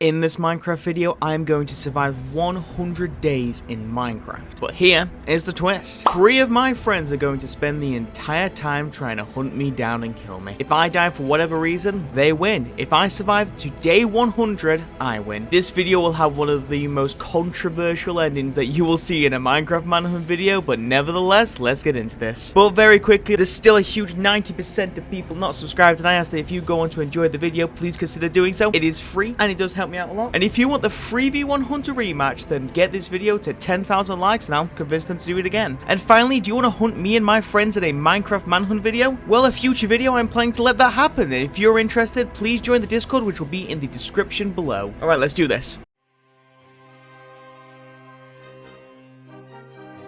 In this Minecraft video, I am going to survive 100 days in Minecraft. But here is the twist. 3 of my friends are going to spend the entire time trying to hunt me down and kill me. If I die for whatever reason, they win. If I survive to day 100, I win. This video will have one of the most controversial endings that you will see in a Minecraft manhunt video, but nevertheless, let's get into this. But very quickly, there's still a huge 90% of people not subscribed, and I ask that if you go on to enjoy the video, please consider doing so. It is free, and it does help me out a lot. And if you want the 3v1 Hunter rematch, then get this video to 10,000 likes and I'll convince them to do it again. And finally, do you want to hunt me and my friends in a Minecraft manhunt video? Well, a future video, I'm planning to let that happen. And if you're interested, please join the Discord, which will be in the description below. Alright, let's do this.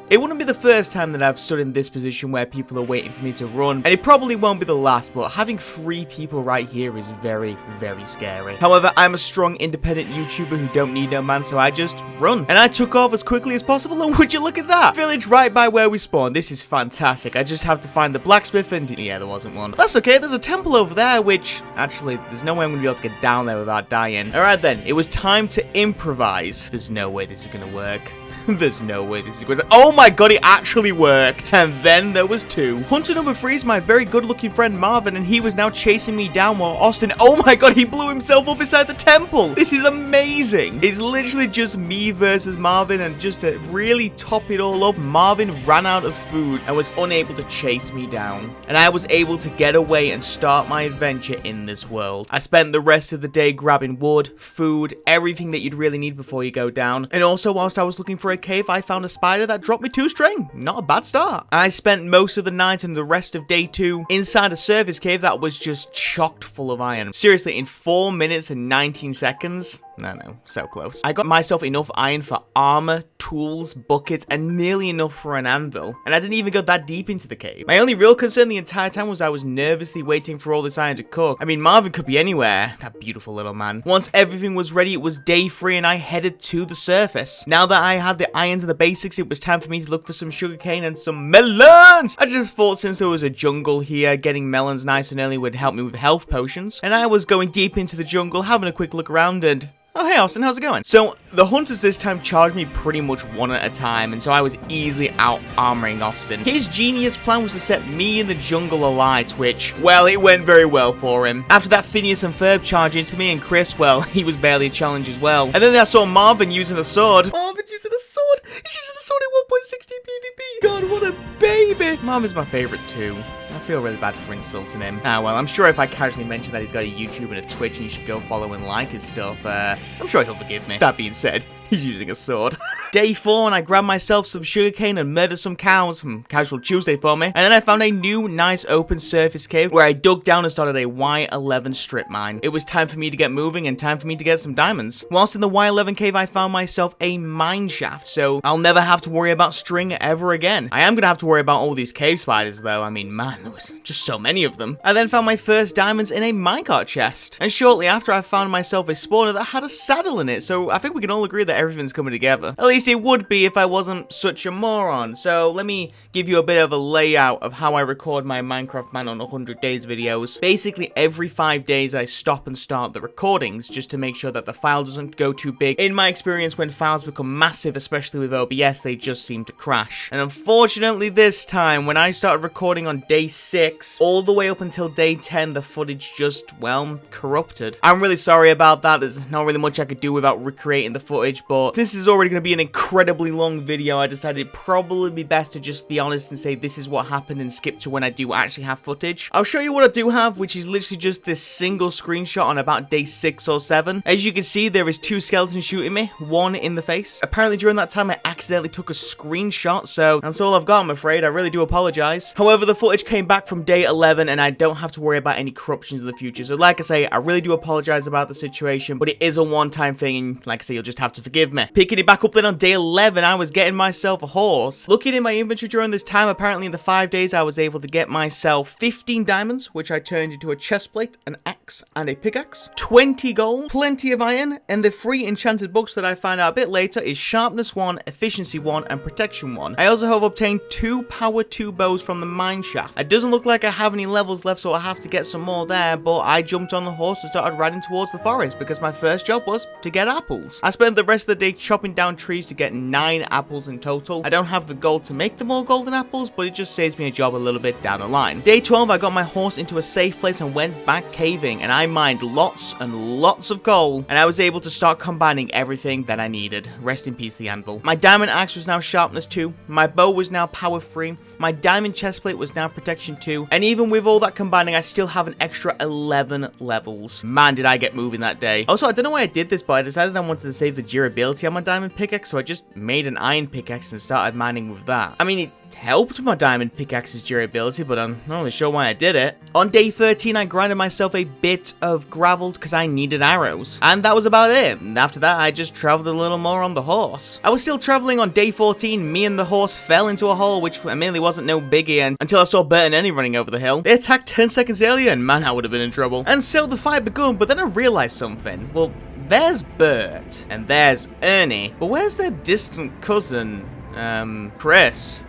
It wouldn't be the first time that I've stood in this position where people are waiting for me to run, and it probably won't be the last, but having 3 people right here is very, very scary. However, I'm a strong, independent YouTuber who don't need no man, so I just run. And I took off as quickly as possible, and would you look at that? Village right by where we spawned. This is fantastic. I just have to find the blacksmith, and yeah, there wasn't one. But that's okay, there's a temple over there, which, actually, there's no way I'm going to be able to get down there without dying. Alright then, it was time to improvise. There's no way this is going to work. There's no way this is going to... Oh my god, it actually worked. And then there was 2. Hunter number 3 is my very good-looking friend Marvin, and he was now chasing me down while Austin... Oh my god, he blew himself up beside the temple. This is amazing. It's literally just me versus Marvin, and just to really top it all up, Marvin ran out of food and was unable to chase me down. And I was able to get away and start my adventure in this world. I spent the rest of the day grabbing wood, food, everything that you'd really need before you go down. And also, whilst I was looking for a cave, I found a spider that dropped me 2 string. Not a bad start. I spent most of the night and the rest of day 2 inside a service cave that was just chocked full of iron. Seriously, in 4 minutes and 19 seconds... No, so close. I got myself enough iron for armor, tools, buckets, and nearly enough for an anvil. And I didn't even go that deep into the cave. My only real concern the entire time was I was nervously waiting for all this iron to cook. I mean, Marvin could be anywhere. That beautiful little man. Once everything was ready, it was day 3 and I headed to the surface. Now that I had the irons and the basics, it was time for me to look for some sugarcane and some melons. I just thought since there was a jungle here, getting melons nice and early would help me with health potions. And I was going deep into the jungle, having a quick look around, and... Oh, hey, Austin, how's it going? So, the hunters this time charged me pretty much one at a time, and so I was easily out-armoring Austin. His genius plan was to set me in the jungle alight, which, well, it went very well for him. After that, Phineas and Ferb charged into me, and Chris, well, he was barely a challenge as well. And then I saw Marvin using a sword. Marvin's using a sword! He's using a sword in 1.16 PvP! God, what a baby! Marvin's my favorite too. I feel really bad for insulting him. Ah, well, I'm sure if I casually mention that he's got a YouTube and a Twitch and you should go follow and like his stuff, I'm sure he'll forgive me. That being said, he's using a sword. Day 4, and I grabbed myself some sugarcane and murdered some cows. Casual Tuesday for me. And then I found a new, nice open surface cave where I dug down and started a Y11 strip mine. It was time for me to get moving and time for me to get some diamonds. Whilst in the Y11 cave, I found myself a mine shaft, so I'll never have to worry about string ever again. I am going to have to worry about all these cave spiders, though. I mean, man, there was just so many of them. I then found my first diamonds in a minecart chest. And shortly after, I found myself a spawner that had a saddle in it, so I think we can all agree that everything's coming together. At least it would be if I wasn't such a moron. So let me give you a bit of a layout of how I record my Minecraft Man on 100 Days videos. Basically, every 5 days I stop and start the recordings just to make sure that the file doesn't go too big. In my experience, when files become massive, especially with OBS, they just seem to crash. And unfortunately this time, when I started recording on day 6, all the way up until day 10, the footage just, well, corrupted. I'm really sorry about that. There's not really much I could do without recreating the footage, but this is already going to be an incredibly long video. I decided it'd probably be best to just be honest and say this is what happened and skip to when I do actually have footage. I'll show you what I do have, which is literally just this single screenshot on about day 6 or 7. As you can see, there is 2 skeletons shooting me, 1 in the face. Apparently during that time I accidentally took a screenshot, so that's all I've got, I'm afraid. I really do apologize. However, the footage came back from day 11 and I don't have to worry about any corruptions in the future. So like I say, I really do apologize about the situation, but it is a one-time thing, and like I say, you'll just have to forgive me. Picking it back up then on day 11, I was getting myself a horse. Looking in my inventory during this time, apparently in the 5 days, I was able to get myself 15 diamonds, which I turned into a chest plate, an axe, axe and a pickaxe, 20 gold, plenty of iron, and the 3 enchanted books that I find out a bit later is sharpness 1, efficiency 1, and protection 1. I also have obtained 2 power 2 bows from the mine shaft. It doesn't look like I have any levels left, so I'll have to get some more there, but I jumped on the horse and started riding towards the forest because my first job was to get apples. I spent the rest of the day chopping down trees to get 9 apples in total. I don't have the gold to make them all golden apples, but it just saves me a job a little bit down the line. Day 12, I got my horse into a safe place and went back caving, and I mined lots and lots of coal, and I was able to start combining everything that I needed. Rest in peace, the anvil. My diamond axe was now sharpness 2, my bow was now power 3, my diamond chestplate was now protection 2, and even with all that combining, I still have an extra 11 levels. Man, did I get moving that day. Also, I don't know why I did this, but I decided I wanted to save the durability on my diamond pickaxe, so I just made an iron pickaxe and started mining with that. I mean, it helped my diamond pickaxe's durability, but I'm not really sure why I did it. On day 13, I grinded myself a bit of gravel because I needed arrows. And that was about it. And after that, I just traveled a little more on the horse. I was still traveling on day 14. Me and the horse fell into a hole, which mainly wasn't no biggie, until I saw Bert and Ernie running over the hill. They attacked 10 seconds earlier, and man, I would have been in trouble. And so the fight began, but then I realized something. Well, there's Bert, and there's Ernie, but where's their distant cousin, Chris?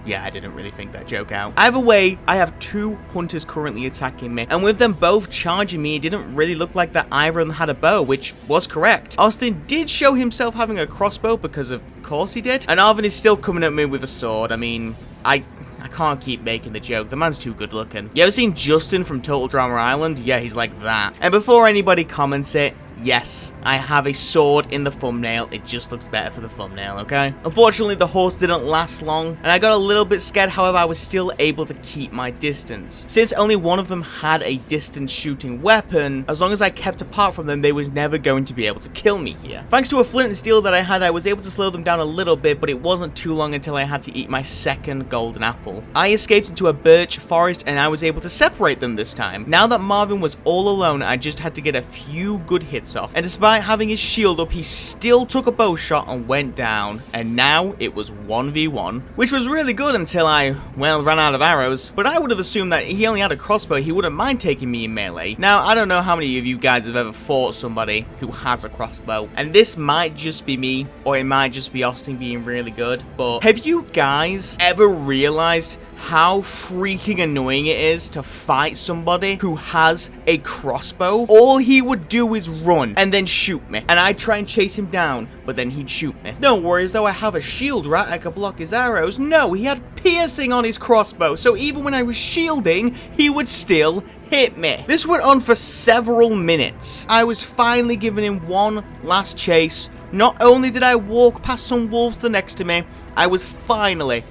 Yeah, I didn't really think that joke out. Either way, I have 2 hunters currently attacking me, and with them both charging me, it didn't really look like that either of them had a bow, which was correct. Austin did show himself having a crossbow, because of course he did, and Marvin is still coming at me with a sword. I mean, I can't keep making the joke. The man's too good looking. You ever seen Justin from Total Drama Island? Yeah, he's like that. And before anybody comments it, yes, I have a sword in the thumbnail. It just looks better for the thumbnail, okay? Unfortunately, the horse didn't last long, and I got a little bit scared. However, I was still able to keep my distance. Since only one of them had a distance shooting weapon, as long as I kept apart from them, they was never going to be able to kill me here. Thanks to a flint and steel that I had, I was able to slow them down a little bit, but it wasn't too long until I had to eat my second golden apple. I escaped into a birch forest, and I was able to separate them this time. Now that Marvin was all alone, I just had to get a few good hits off, and despite having his shield up, he still took a bow shot and went down, and now it was 1v1, which was really good until I, well, ran out of arrows. But I would have assumed that he only had a crossbow, he wouldn't mind taking me in melee. Now, I don't know how many of you guys have ever fought somebody who has a crossbow, and this might just be me, or it might just be Austin being really good, but have you guys ever realized how freaking annoying it is to fight somebody who has a crossbow? All he would do is run and then shoot me, and I'd try and chase him down, but then he'd shoot me. Don't worry, as though I have a shield, right? I could block his arrows. No, he had piercing on his crossbow, so even when I was shielding, he would still hit me. This went on for several minutes. I was finally giving him one last chase. Not only did I walk past some wolves the next to me, I was finally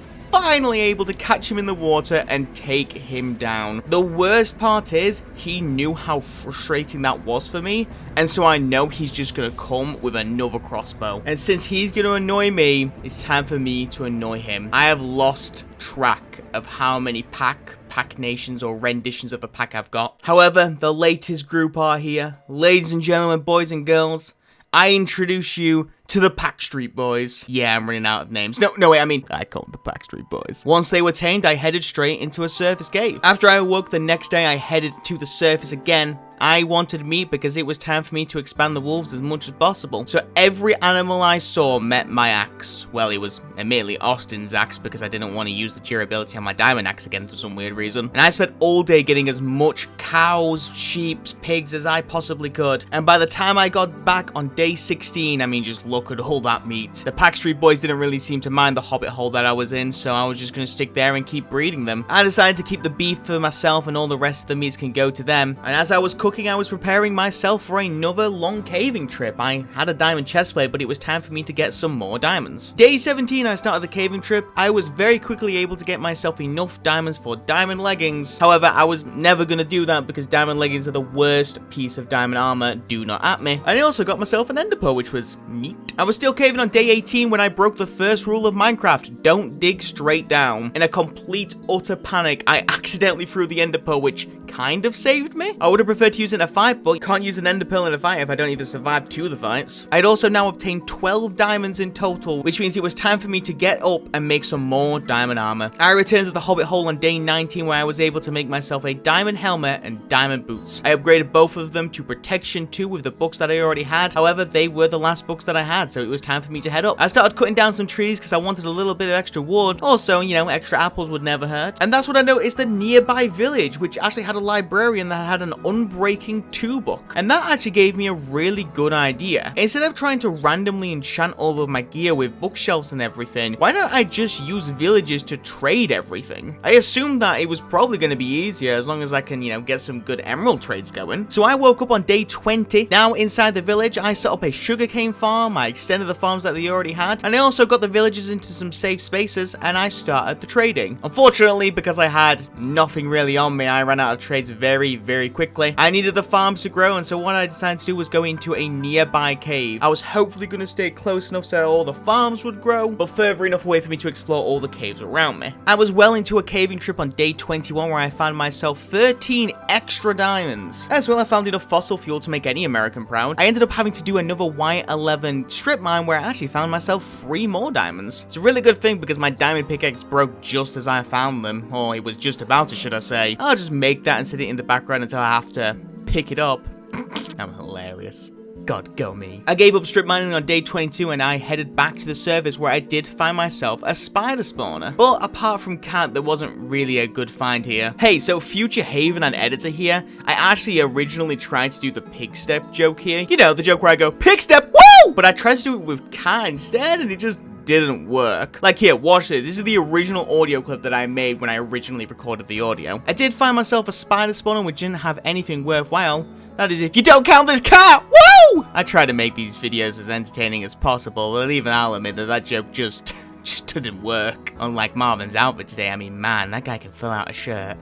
able to catch him in the water and take him down. The worst part is, he knew how frustrating that was for me, and so I know he's just gonna come with another crossbow. And since he's gonna annoy me, it's time for me to annoy him. I have lost track of how many pack nations or renditions of the pack I've got. However, the latest group are here. Ladies and gentlemen, boys and girls, I introduce you to the Pack Street Boys. Yeah, I'm running out of names. No, wait, I call them the Pack Street Boys. Once they were tamed, I headed straight into a surface cave. After I awoke the next day, I headed to the surface again. I wanted meat because it was time for me to expand the wolves as much as possible. So every animal I saw met my axe. Well, it was merely Austin's axe because I didn't want to use the durability on my diamond axe again for some weird reason. And I spent all day getting as much cows, sheep, pigs as I possibly could. And by the time I got back on day 16, I mean, just look at all that meat. The Pack Street Boys didn't really seem to mind the hobbit hole that I was in, so I was just going to stick there and keep breeding them. I decided to keep the beef for myself and all the rest of the meats can go to them. And as I was cooking, I was preparing myself for another long caving trip. I had a diamond chestplate, but it was time for me to get some more diamonds. Day 17, I started the caving trip. I was very quickly able to get myself enough diamonds for diamond leggings. However, I was never going to do that because diamond leggings are the worst piece of diamond armor. Do not at me. And I also got myself an ender pearl, which was neat. I was still caving on day 18 when I broke the first rule of Minecraft. Don't dig straight down. In a complete, utter panic, I accidentally threw the ender pearl, which kind of saved me. I would have preferred to use it in a fight, but you can't use an ender pearl in a fight if I don't even survive 2 of the fights. I'd also now obtained 12 diamonds in total, which means it was time for me to get up and make some more diamond armor. I returned to the Hobbit hole on day 19, where I was able to make myself a diamond helmet and diamond boots. I upgraded both of them to protection 2 with the books that I already had. However, they were the last books that I had, so it was time for me to head up. I started cutting down some trees because I wanted a little bit of extra wood. Also, you know, extra apples would never hurt. And that's what I noticed, the nearby village, which actually had a librarian that had an Unbreaking 2 book. And that actually gave me a really good idea. Instead of trying to randomly enchant all of my gear with bookshelves and everything, why don't I just use villages to trade everything? I assumed that it was probably going to be easier as long as I can, you know, get some good emerald trades going. So I woke up on day 20. Now inside the village, I set up a sugarcane farm. I extended the farms that they already had, and I also got the villagers into some safe spaces, and I started the trading. Unfortunately, because I had nothing really on me, I ran out of trades very, very quickly. I needed the farms to grow, and so what I decided to do was go into a nearby cave. I was hopefully going to stay close enough so all the farms would grow, but further enough away for me to explore all the caves around me. I was well into a caving trip on day 21, where I found myself 13 extra diamonds. As well, I found enough fossil fuel to make any American proud. I ended up having to do another Y11 strip mine, where I actually found myself 3 more diamonds. It's a really good thing because my diamond pickaxe broke just as I found them, or it was just about to, should I say. I'll just make that and set it in the background until I have to pick it up. I'm hilarious. God, go me. I gave up strip mining on day 22 and I headed back to the surface, where I did find myself a spider spawner. But apart from Cat, there wasn't really a good find here. Hey, so Future Haven and Editor here. I actually originally tried to do the pig step joke here. You know, the joke where I go, pig step, woo! But I tried to do it with Cat instead and it just didn't work. Like here, watch it. This is the original audio clip that I made when I originally recorded the audio. I did find myself a spider spawner which didn't have anything worthwhile. That is if you don't count this cat! Woo! I try to make these videos as entertaining as possible, but even I'll admit that that joke just didn't work. Unlike Marvin's outfit today, I mean, man, that guy can fill out a shirt.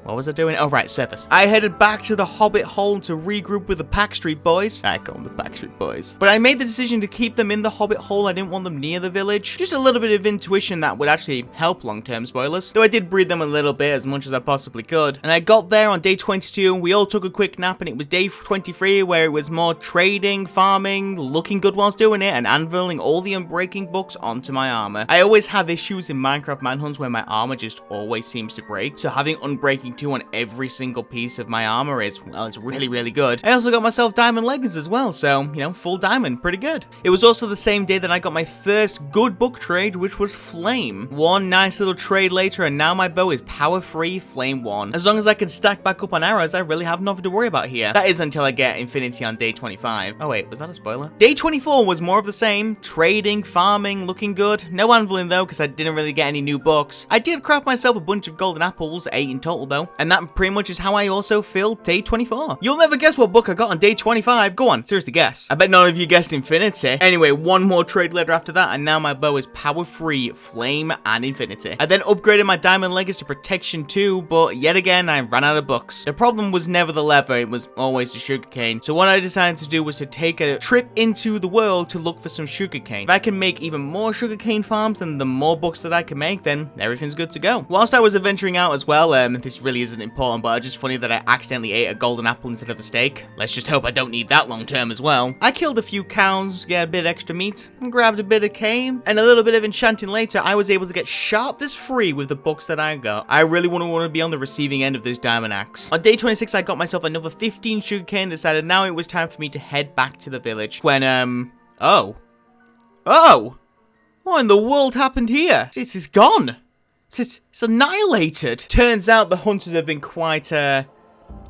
What was I doing? Oh, right, surface. I headed back to the Hobbit hole to regroup with the Packstreet Boys. I call them the Packstreet Boys. But I made the decision to keep them in the Hobbit hole. I didn't want them near the village. Just a little bit of intuition that would actually help long-term spoilers. Though I did breed them a little bit, as much as I possibly could. And I got there on day 22. We all took a quick nap, and it was day 23, where it was more trading, farming, looking good whilst doing it, and anviling all the Unbreaking books onto my armor. I always have issues in Minecraft Manhunts where my armor just always seems to break. So having Unbreaking 2 on every single piece of my armor is, well, it's really, really good. I also got myself diamond leggings as well, so, you know, full diamond, pretty good. It was also the same day that I got my first good book trade, which was Flame. One nice little trade later, and now my bow is power 3 Flame 1. As long as I can stack back up on arrows, I really have nothing to worry about here. That is until I get Infinity on day 25. Oh wait, was that a spoiler? Day 24 was more of the same. Trading, farming, looking good. No anviling though, because I didn't really get any new books. I did craft myself a bunch of golden apples, 8 in total though, and that pretty much is how I also filled day 24. You'll never guess what book I got on day 25. Go on, seriously guess. I bet none of you guessed Infinity. Anyway, one more trade later after that, and now my bow is power 3, Flame, and Infinity. I then upgraded my diamond leggings to protection 2, but yet again, I ran out of books. The problem was never the leather, it was always the sugarcane. So what I decided to do was to take a trip into the world to look for some sugarcane. If I can make even more sugarcane farms, then the more books that I can make, then everything's good to go. Whilst I was adventuring out as well, this really isn't important, but it's just funny that I accidentally ate a golden apple instead of a steak. Let's just hope I don't need that long term as well. I killed a few cows, get a bit extra meat, and grabbed a bit of cane, and a little bit of enchanting later, I was able to get sharpness free with the books that I got. I really want to be on the receiving end of this diamond axe. On day 26, I got myself another 15 sugarcane and decided now it was time for me to head back to the village. When, oh! What in the world happened here? It's gone! It's annihilated! Turns out the hunters have been quite, yeah,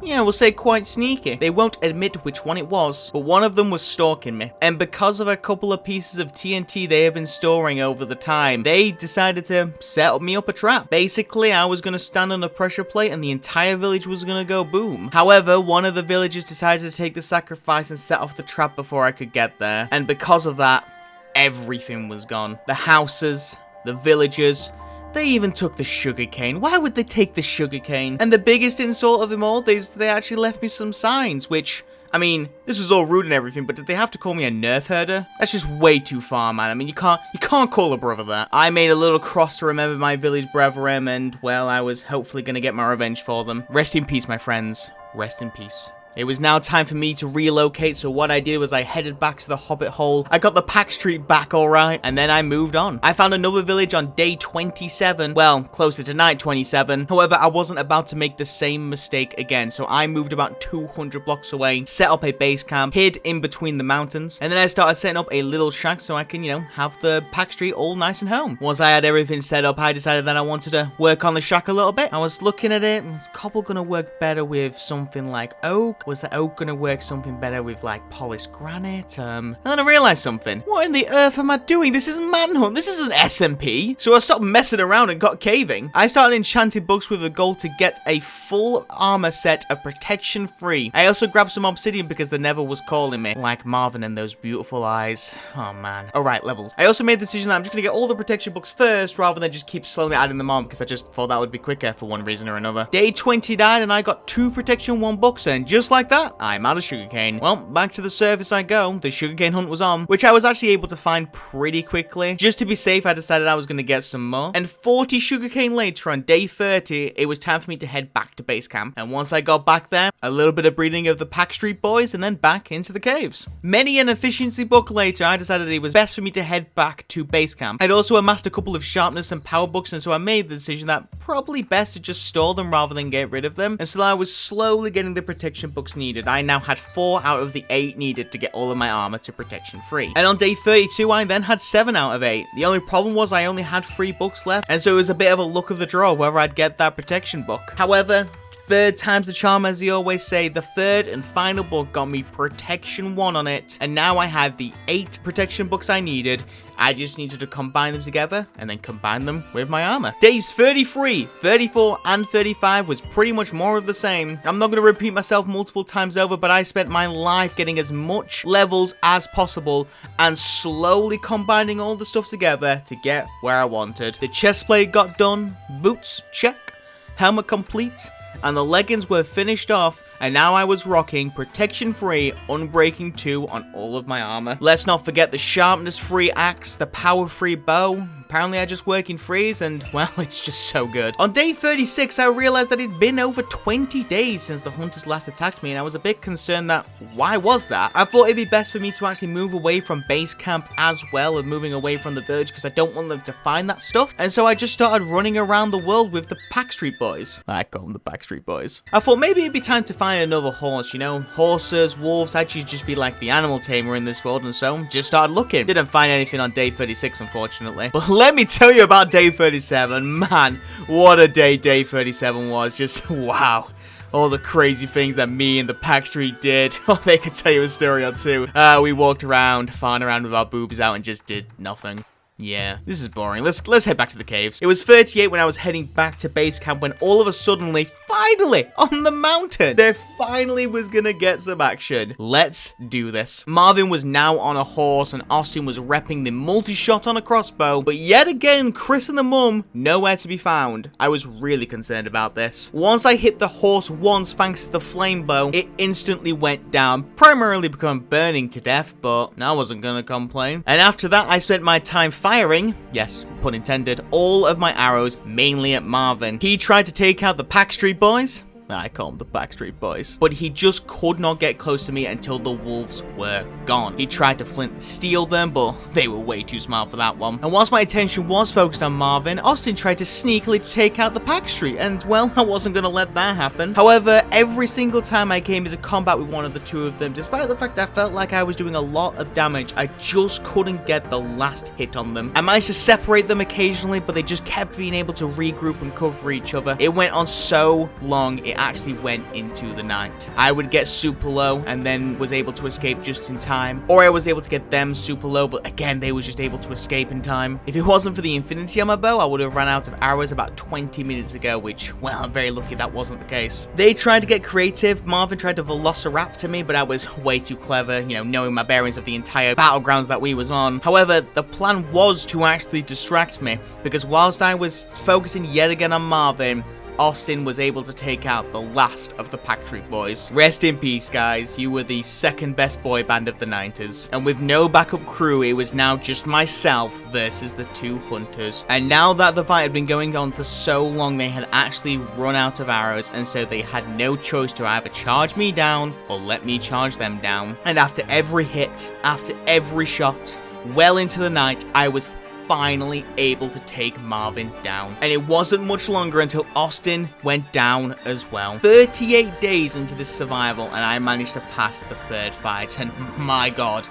we'll say quite sneaky. They won't admit which one it was, but one of them was stalking me. And because of a couple of pieces of TNT they have been storing over the time, they decided to set me up a trap. Basically, I was going to stand on a pressure plate and the entire village was going to go boom. However, one of the villagers decided to take the sacrifice and set off the trap before I could get there. And because of that, everything was gone. The houses, the villagers, they even took the sugarcane. Why would they take the sugarcane? And the biggest insult of them all is they actually left me some signs, which I mean, this was all rude and everything, but did they have to call me a nerf herder? That's just way too far, man. I mean, you can't call a brother that. I made a little cross to remember my village brethren, and, well, I was hopefully gonna get my revenge for them. Rest in peace, my friends. Rest in peace. It was now time for me to relocate, so what I did was I headed back to the Hobbit hole. I got the pack street back alright, and then I moved on. I found another village on day 27, well, closer to night 27. However, I wasn't about to make the same mistake again, so I moved about 200 blocks away, set up a base camp, hid in between the mountains, and then I started setting up a little shack so I can, you know, have the pack street all nice and home. Once I had everything set up, I decided that I wanted to work on the shack a little bit. I was looking at it, and is cobble gonna work better with something like oak? Was the oak gonna work something better with like polished granite? And then I realized something. What in the earth am I doing? This is Manhunt. This isn't SMP. So I stopped messing around and got caving. I started enchanting books with the goal to get a full armor set of protection free. I also grabbed some obsidian because the Nether was calling me. Like Marvin and those beautiful eyes. Oh man. Alright, levels. I also made the decision that I'm just gonna get all the protection books first rather than just keep slowly adding them on because I just thought that would be quicker for one reason or another. Day 20 died and I got 2 protection 1 books, and just like that, I'm out of sugarcane. Well, back to the surface I go. The sugarcane hunt was on, which I was actually able to find pretty quickly. Just to be safe, I decided I was going to get some more. And 40 sugarcane later, on day 30, it was time for me to head back to base camp. And once I got back there, a little bit of breeding of the Pack Street boys, and then back into the caves. Many an efficiency book later, I decided it was best for me to head back to base camp. I'd also amassed a couple of sharpness and power books, and so I made the decision that probably best to just store them rather than get rid of them. And so I was slowly getting the protection books needed. I now had 4 out of the 8 needed to get all of my armor to protection free. And on day 32, I then had 7 out of 8. The only problem was I only had 3 books left, and so it was a bit of a luck of the draw whether I'd get that protection book. However, third time's the charm, as they always say. The third and final book got me protection 1 on it, and now I had the 8 protection books I needed. I just needed to combine them together and then combine them with my armor. Days 33, 34, and 35 was pretty much more of the same. I'm not going to repeat myself multiple times over, but I spent my life getting as much levels as possible and slowly combining all the stuff together to get where I wanted. The chest plate got done, boots, check, helmet complete, and the leggings were finished off, and now I was rocking protection free, unbreaking 2 on all of my armor. Let's not forget the sharpness free axe, the power free bow. Apparently I just work in threes, and well, it's just so good. On day 36, I realized that it'd been over 20 days since the hunters last attacked me, and I was a bit concerned that, why was that? I thought it'd be best for me to actually move away from base camp as well, and moving away from the village, because I don't want them to find that stuff. And so I just started running around the world with the Pack Street boys. I call them the Pack Street boys. I thought maybe it'd be time to find another horse, you know? Horses, wolves, I'd just be like the animal tamer in this world, and so just started looking. Didn't find anything on day 36, unfortunately. But let me tell you about day 37. Man, what a day 37 was. Just, wow. All the crazy things that me and the Pack Street did. Oh, they could tell you a story or two. We walked around, farting around with our boobs out and just did nothing. Yeah, this is boring. Let's head back to the caves. It was 38 when I was heading back to base camp when all of a sudden, finally, on the mountain, there finally was gonna get some action. Let's do this. Marvin was now on a horse and Austin was repping the multi-shot on a crossbow, but yet again, Chris and the mum, nowhere to be found. I was really concerned about this. Once I hit the horse once thanks to the flame bow, it instantly went down, primarily because I'm burning to death, but I wasn't gonna complain. And after that, I spent my time firing, yes, pun intended, all of my arrows mainly at Marvin. He tried to take out the Pack Street boys. I call them the Pack Street boys. But he just could not get close to me until the wolves were gone. He tried to flint and steal them, but they were way too smart for that one. And whilst my attention was focused on Marvin, Austin tried to sneakily take out the Pack Street, and well, I wasn't going to let that happen. However, every single time I came into combat with one of the two of them, despite the fact I felt like I was doing a lot of damage, I just couldn't get the last hit on them. I managed to separate them occasionally, but they just kept being able to regroup and cover each other. It went on so long, it actually went into the night. I would get super low and then was able to escape just in time, or I was able to get them super low, but again, they were just able to escape in time. If it wasn't for the infinity on my bow, I would have run out of arrows about 20 minutes ago, which, well, I'm very lucky that wasn't the case. They tried to get creative. Marvin tried to velociraptor me, but I was way too clever, you know, knowing my bearings of the entire battlegrounds that we was on. However, the plan was to actually distract me, because whilst I was focusing yet again on Marvin, Austin was able to take out the last of the Pack Street Boys. Rest in peace, guys. You were the second best boy band of the 90s. And with no backup crew, it was now just myself versus the two hunters. And now that the fight had been going on for so long, they had actually run out of arrows, and so they had no choice to either charge me down or let me charge them down. And after every hit, after every shot, well into the night, I was finally able to take Marvin down. And it wasn't much longer until Austin went down as well. 38 days into this survival, and I managed to pass the third fight, and my god,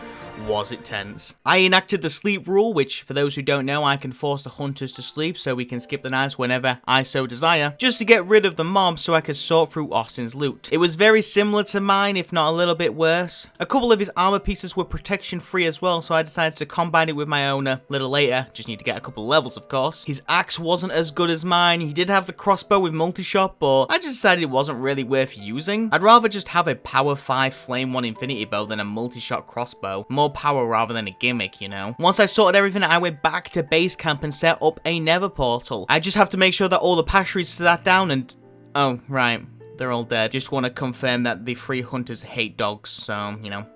was it tense. I enacted the sleep rule, which, for those who don't know, I can force the hunters to sleep so we can skip the nights whenever I so desire, just to get rid of the mob so I could sort through Austin's loot. It was very similar to mine, if not a little bit worse. A couple of his armor pieces were protection free as well, so I decided to combine it with my own a little later. Just need to get a couple levels, of course. His axe wasn't as good as mine. He did have the crossbow with multi-shot, but I just decided it wasn't really worth using. I'd rather just have a power 5 flame 1 infinity bow than a multi-shot crossbow. More power rather than a gimmick, you know. Once I sorted everything, I went back to base camp and set up a Nether portal. I just have to make sure that all the pastures sat down and... oh, right. They're all dead. Just want to confirm that the 3 hunters hate dogs, so, you know.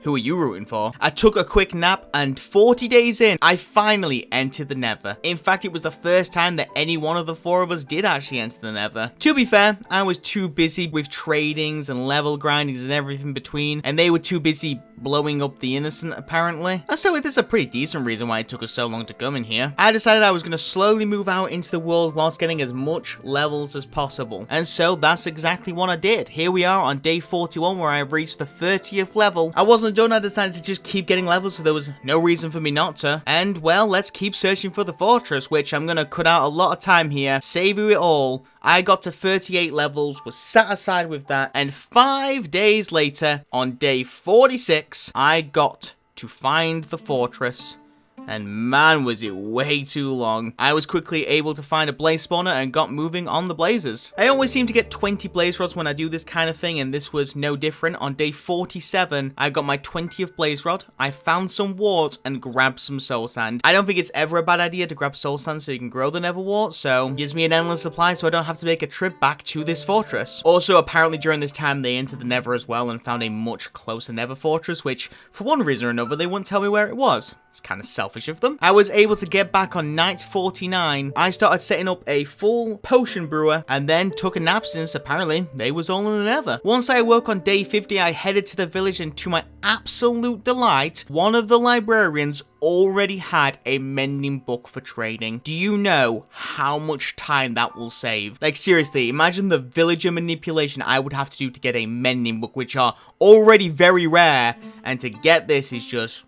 Who are you rooting for? I took a quick nap, and 40 days in, I finally entered the Nether. In fact, it was the first time that any one of the 4 of us did actually enter the Nether. To be fair, I was too busy with tradings and level grindings and everything between, and they were too busy blowing up the innocent, apparently. And so there's a pretty decent reason why it took us so long to come in here. I decided I was going to slowly move out into the world whilst getting as much levels as possible. And so that's exactly what I did. Here we are on day 41, where I reached the 30th level. I wasn't done. I decided to just keep getting levels, so there was no reason for me not to. And, well, let's keep searching for the fortress, which I'm going to cut out a lot of time here, save you it all. I got to 38 levels, was satisfied with that, and 5 days later, on day 46, I got to find the fortress. And man, was it way too long. I was quickly able to find a blaze spawner and got moving on the blazes. I always seem to get 20 blaze rods when I do this kind of thing, and this was no different. On day 47, I got my 20th blaze rod, I found some wart, and grabbed some soul sand. I don't think it's ever a bad idea to grab soul sand so you can grow the nether wart, so it gives me an endless supply so I don't have to make a trip back to this fortress. Also, apparently during this time, they entered the nether as well and found a much closer nether fortress, which, for one reason or another, they wouldn't tell me where it was. It's kind of selfish of them. I was able to get back on night 49. I started setting up a full potion brewer and then took a nap since apparently they was all in the nether. Once I woke on day 50, I headed to the village, and to my absolute delight, one of the librarians already had a mending book for trading. Do you know how much time that will save? Like, seriously, imagine the villager manipulation I would have to do to get a mending book, which are already very rare, and to get this is just...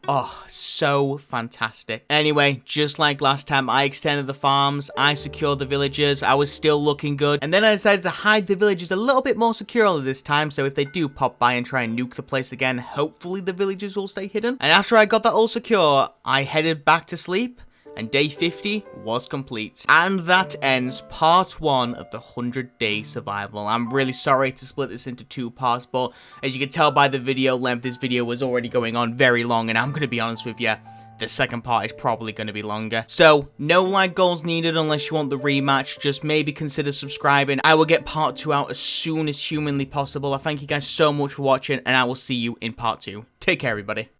oh, so fantastic. Anyway, just like last time, I extended the farms, I secured the villagers, I was still looking good, and then I decided to hide the villagers a little bit more securely this time, so if they do pop by and try and nuke the place again, hopefully the villagers will stay hidden. And after I got that all secure, I headed back to sleep, and day 50 was complete. And that ends part 1 of the 100-day survival. I'm really sorry to split this into 2 parts, but as you can tell by the video length, this video was already going on very long, and I'm going to be honest with you, the second part is probably going to be longer. So, no like goals needed unless you want the rematch. Just maybe consider subscribing. I will get part 2 out as soon as humanly possible. I thank you guys so much for watching, and I will see you in part 2. Take care, everybody.